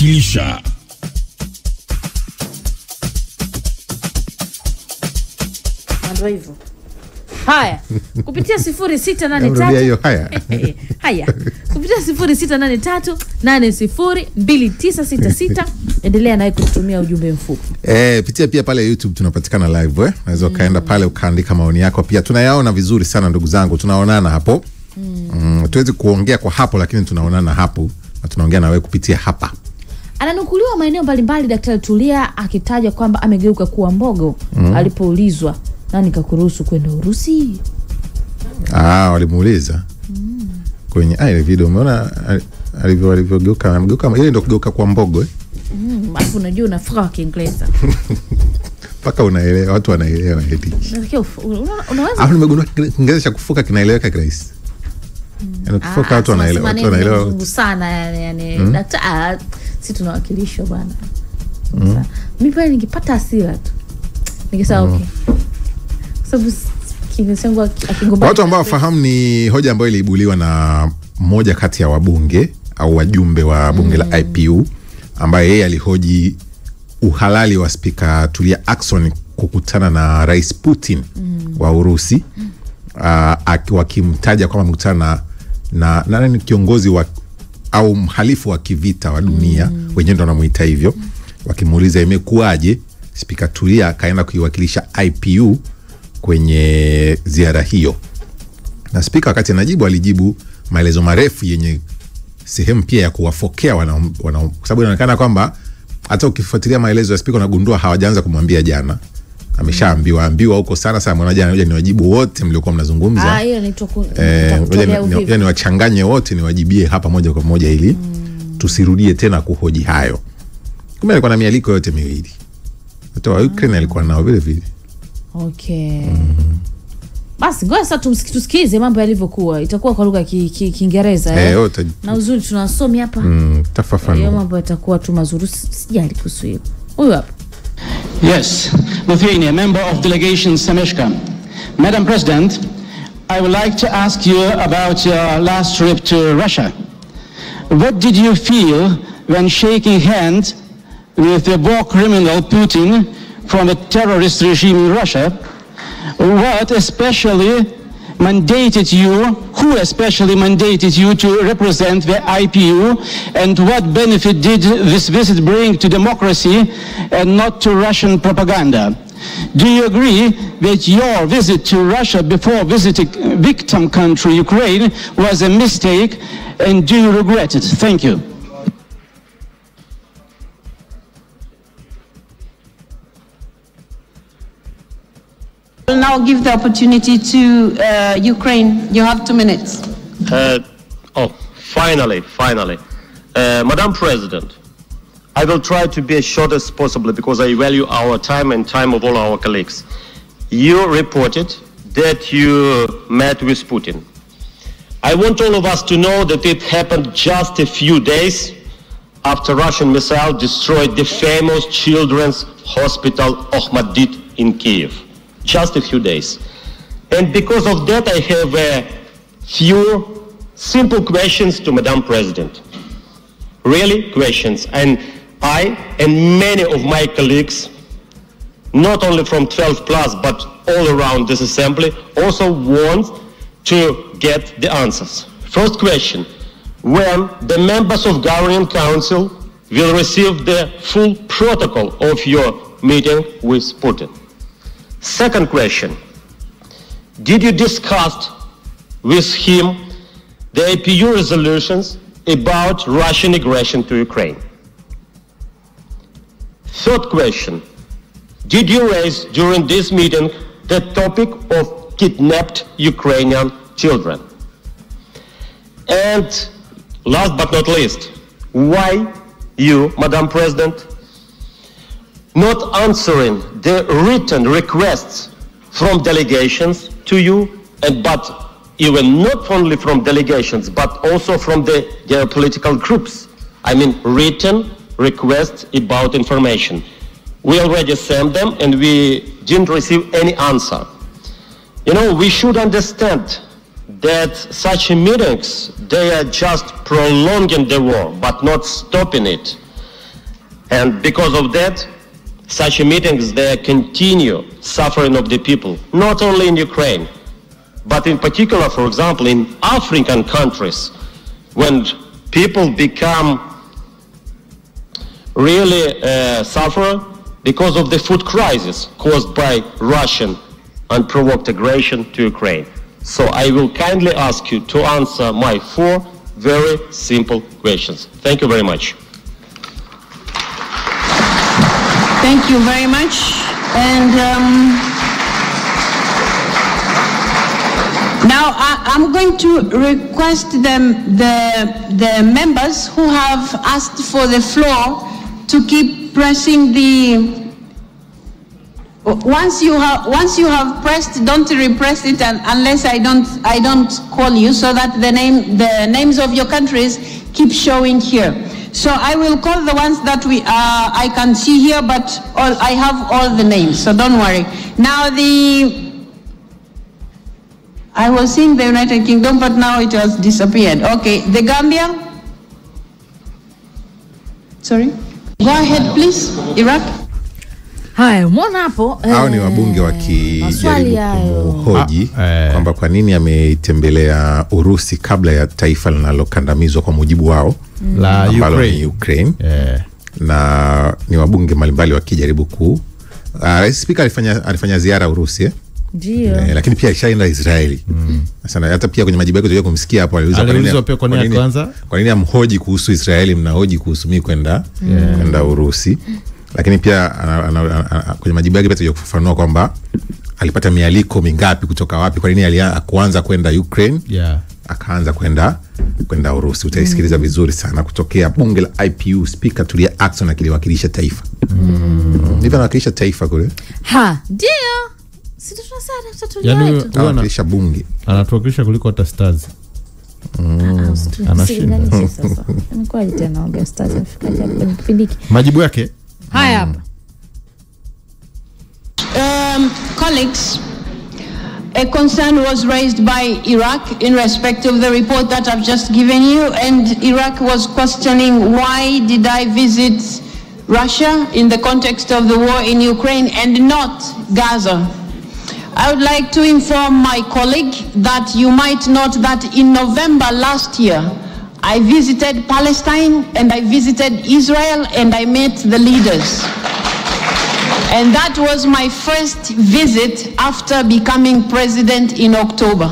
tunawakilisha. Ndio hivyo. Haya, kupitia 0683 haya. Kupitia 0683802966 endelea naye kutumia ujumbe mfupi. Pitia pia pale YouTube tunapatikana live unaweza kaenda pale ukaandika maoni yako pia. Tunayaona vizuri sana ndugu zangu. Tunaonana hapo. Tuwezi kuongea kwa hapo lakini tunaonana hapo na tunaongea na wewe kupitia hapa. Ananukuliwa maeneo mbalimbali Daktari Tulia akitaja kwamba amegeuka kuwa Mbogo alipoulizwa nani kakuruhusu kwenda Urusi? Walimuuliza. Kwenye ile video umeona alivyogeuka ile ndio kugeuka kwa Mbogo. Alafu unajua unafuka kwa Kiingereza. Paka unaelewa, watu wanaelewa eti. Unaweza nimegundua Kiingereza cha kufuka kinaeleweka kirahisi. Yaani kufuka watu wanaelewa, watu wanaelewa Mungu sana yani daktari si tunawakilishwa bwana. Mimi pale ningepata hasira tu. Ningesema okay. Sababu kingesema akingomba. Watu ambao wafahamu ni hoja ambayo iliibuliwa na mmoja kati ya wabunge au wajumbe wa bunge la IPU ambaye yeye alihoji uhalali wa Spika Tulia kukutana na Rais Putin wa Urusi, wakimtaja kwamba mkutana na kiongozi wa au mhalifu wa kivita wa dunia, wenyewe ndo wanamuita hivyo. Wakimuuliza imekuaje Spika Tulia kaenda kuiwakilisha IPU kwenye ziara hiyo. Na Spika wakati anajibu alijibu maelezo marefu yenye sehemu pia ya kuwafokea kwa sababu inaonekana kwamba hata ukifuatilia maelezo ya Spika unagundua hawajaanza kumwambia jana. Ameshaambiwa huko sana mwana jana ngoja niwajibu wote mliokuwa mnazungumza. Hiyo ni ngoja niwachanganye wote niwajibie hapa moja kwa moja ili tusirudie tena kuhoji hayo. Kumbe alikuwa na mialiko yote miwili. Hata wa Ukraine alikuwa nao vile vile. Okay. Basi ngoja sasa tusikize mambo yalivyokuwa. Itakuwa kwa lugha ya Kiingereza na uzuri tunasomea hapa. Tafafanua. Hiyo mambo yatakuwa tu mazuri, sijali kuhusu hiyo. Huyu hapa. Yes, Lithuania, member of delegation Semeshka. Madam President, I would like to ask you about your last trip to Russia. What did you feel when shaking hands with the war criminal Putin from the terrorist regime in Russia? What especially mandated you, who especially mandated you to represent the IPU, and what benefit did this visit bring to democracy and not to Russian propaganda? Do you agree that your visit to Russia before visiting victim country Ukraine was a mistake, and do you regret it? Thank you. I'll now give the opportunity to Ukraine. You have 2 minutes. Finally. Madam President, I will try to be as short as possible because I value our time and time of all our colleagues. You reported that you met with Putin. I want all of us to know that it happened just a few days after Russian missile destroyed the famous children's hospital Ohmedit in Kiev. Just a few days. And because of that, I have a few simple questions to Madam President. Really questions. And I and many of my colleagues, not only from 12 plus, but all around this assembly, also want to get the answers. First question, when the members of Governing Council will receive the full protocol of your meeting with Putin? Second question, did you discuss with him the IPU resolutions about Russian aggression to Ukraine? Third question, did you raise during this meeting the topic of kidnapped Ukrainian children? And last but not least, why you, Madam President, not answering the written requests from delegations to you, but even not only from delegations, but also from the geopolitical groups. I mean, written requests about information. We already sent them and we didn't receive any answer. You know, we should understand that such meetings, they are just prolonging the war, but not stopping it. And because of that, such meetings, they continue suffering of the people, not only in Ukraine, but in particular, for example, in African countries, when people become really suffer because of the food crisis caused by Russian unprovoked aggression to Ukraine. So I will kindly ask you to answer my 4 very simple questions. Thank you very much. Thank you very much. And now I'm going to request the members who have asked for the floor to keep pressing the. Once you have pressed, don't repress it unless I don't call you, so that the names of your countries keep showing here. So I will call the ones that I can see here, but I have all the names, so don't worry. Now I was seeing the United Kingdom, but now it has disappeared. Okay, the Gambia. Sorry, go ahead please. Iraq. Haya, umeona hapo hao ni wabunge wakijaribu kumhoji kwamba kwa nini ametembelea Urusi kabla ya taifa linalokandamizwa kwa mujibu wao la Ukraine. Na ni wabunge mbalimbali wakijaribu Rais Speaker alifanya ziara Urusi ndio, lakini pia alishaenda Israeli. Sasa hata pia kwenye majibu yake tulikuwa kumsikia hapo aliulizwa kwa nini amhoji kuhusu Israeli, mnahoji kuhusu mimi kwenda Urusi. Lakini pia kwenye majibu yake pia tulikuwa kufafanua kwamba alipata mialiko mingapi kutoka wapi, kwa nini kuanza kwenda Ukraine akaanza kwenda Urusi. Utaisikiliza vizuri sana kutokea bunge la IPU. Speaker Tulia Ackson akiliwakilisha taifa. Ndivyo anawakilisha taifa kule. Ndio. Sisi tunasema Tulia wetu. Anawakilisha bunge. Anatuwakilisha kuliko hata Stars. Anashinda sasa. Nimekuwa tena ongea Stars afikaje hapo kwenye kipindi. Majibu yake haya hapa. Colleagues, a concern was raised by Iraq in respect of the report that I've just given you, and Iraq was questioning why did I visit Russia in the context of the war in Ukraine and not Gaza. I would like to inform my colleague that you might note that in November last year, I visited Palestine and I visited Israel and I met the leaders. And that was my first visit after becoming president in October.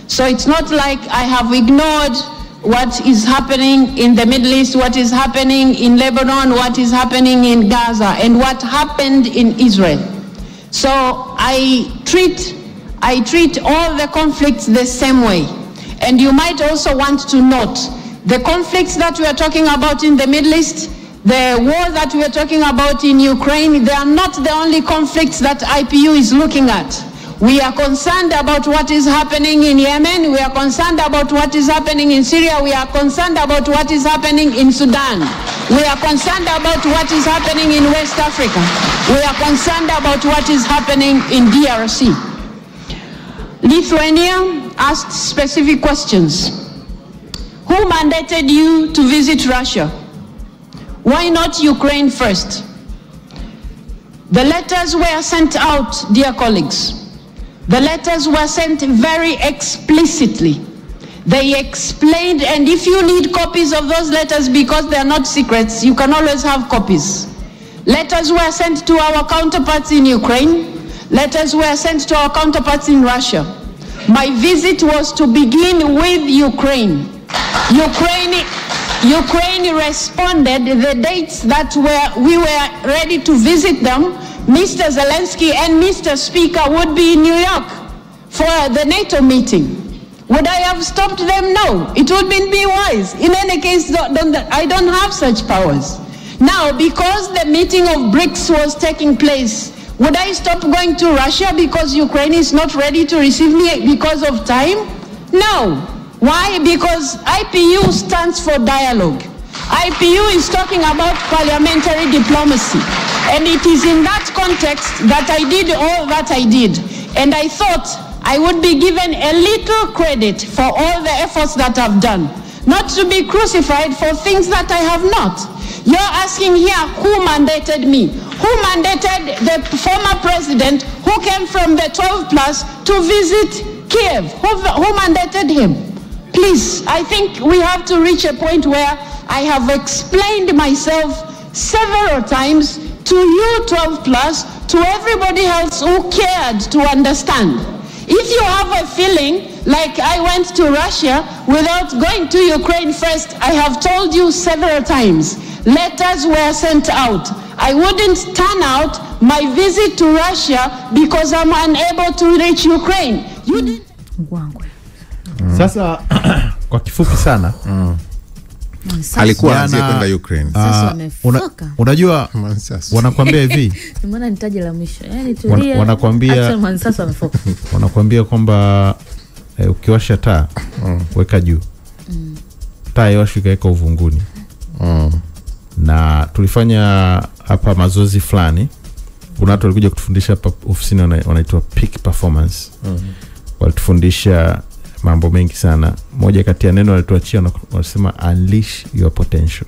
So it's not like I have ignored what is happening in the Middle East, what is happening in Lebanon, what is happening in Gaza, and what happened in Israel. So I treat all the conflicts the same way. And you might also want to note the conflicts that we are talking about in the Middle East, the war that we are talking about in Ukraine, they are not the only conflicts that IPU is looking at. We are concerned about what is happening in Yemen. We are concerned about what is happening in Syria. We are concerned about what is happening in Sudan. We are concerned about what is happening in West Africa. We are concerned about what is happening in DRC. Lithuania asked specific questions. Who mandated you to visit Russia? Why not Ukraine first? The letters were sent out, dear colleagues. The letters were sent very explicitly. They explained, and if you need copies of those letters because they are not secrets, you can always have copies. Letters were sent to our counterparts in Ukraine. Letters were sent to our counterparts in Russia. My visit was to begin with Ukraine. Ukraine responded the dates that we were ready to visit them. Mr. Zelensky and Mr. Speaker would be in New York for the NATO meeting. Would I have stopped them? No. It would be wise. In any case, I don't have such powers. Now, because the meeting of BRICS was taking place, would I stop going to Russia because Ukraine is not ready to receive me because of time? No. Why? Because IPU stands for dialogue. IPU is talking about parliamentary diplomacy. And it is in that context that I did all that I did. And I thought I would be given a little credit for all the efforts that I've done. Not to be crucified for things that I have not. You're asking here who mandated me? Who mandated the former president who came from the 12 plus to visit Kiev? Who mandated him? Please, I think we have to reach a point where I have explained myself several times to you 12 plus, to everybody else who cared to understand. If you have a feeling like I went to Russia without going to Ukraine first, I have told you several times, letters were sent out. I wouldn't turn out my visit to Russia because I'm unable to reach Ukraine. You didn't. Sasa kwa kifupi sana alikuwa anataka kwenda Ukraine. Unajua wanakuambia hivi. Nimeona nitaje la mwisho. Yaani Tulia. Wanakuambia kwamba ukiwasha taa weka juu. Taa yawashika weka uvunguni. Na tulifanya hapa mazoezi fulani. Kuna watu walikuja kutufundisha hapa ofisini wanaitwa peak performance. Walitufundisha mambo mengi sana. Moja kati ya neno walituachia wanasema unleash your potential.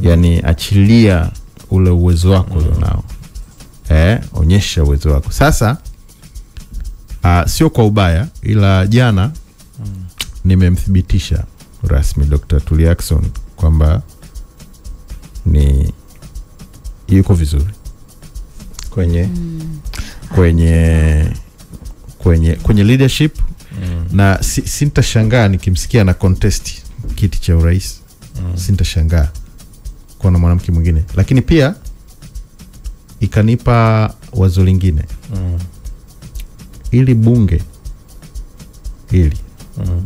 Yani achilia ule uwezo wako ulionao. Onyesha uwezo wako. Sasa sio kwa ubaya, ila jana nimemthibitisha rasmi Dr. Tulia kwamba ni yuko vizuri kwenye leadership. Na sintashangaa nikimsikia na contest kiti cha urais. Sintashangaa kuna mwanamke mwingine, lakini pia ikanipa wazo lingine. Ili bunge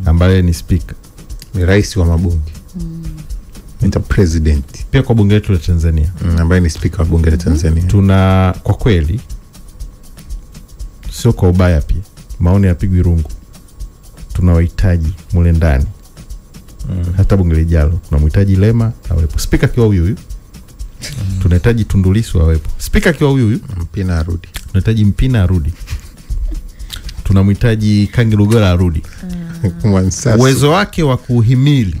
ambaye ni speaker, ni rais wa mabunge, Mr. President, pia kwa bunge letu la Tanzania ambaye ni speaker wa bunge la Tanzania. Tuna kwa kweli sio kwa ubaya, pia maoni yapigwi rungu. Tunawahitaji mule ndani. Hata bunge lijalo tunamhitaji Lema awepo, speaker kiwa huyu. Tunahitaji Tundu Lissu awepo, speaker kiwa huyu. Mpina arudi. Tunahitaji Mpina arudi. Tunamhitaji Kangi Lugola arudi. Uwezo wake wa kuhimili.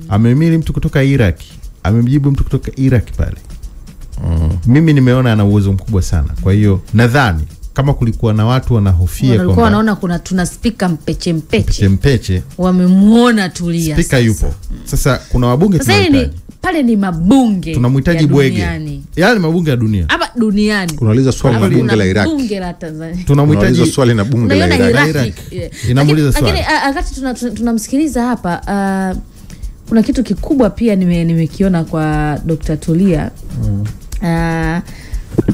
Amehimili mtu kutoka Iraq, amemjibu mtu kutoka Iraq pale. Mimi nimeona ana uwezo mkubwa sana. Kwa hiyo nadhani kama kulikuwa na watu wanahofia kwamba walikuwa wanaona tuna speaker mpeche wamemuona Tulia. Speaker yupo. Sasa kuna wabunge tunahitaji. Pale ni mabunge. Tunamhitaji Bwege. Yaani mabunge ya dunia. Hapa duniani. Unauliza swali na bunge la Iraq. Bunge la Tanzania. Tunamhitaji swali na bunge la Iraq. Inamuuliza swali. Lakini wakati tunamsikiliza hapa kuna kitu kikubwa pia nimekiona kwa Dr. Tulia.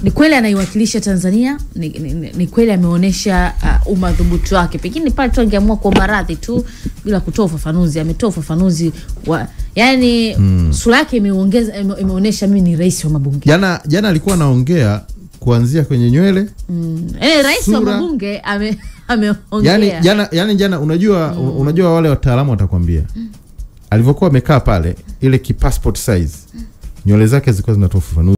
Ni kweli anaiwakilisha Tanzania, ni kweli ameonesha umadhubuti wake. Pengine pale tu angeamua kwa maradhi tu bila kutoa ufafanuzi. Ametoa ufafanuzi yani sura yake imeonesha mimi ni rais wa mabunge. Jana alikuwa anaongea kuanzia kwenye nywele. Rais wa mabunge ameongea. Yani jana unajua wale wataalamu watakwambia. Alivyokuwa amekaa pale ile ki passport size, nywele zake zilikuwa zinatoa ufafanuzi.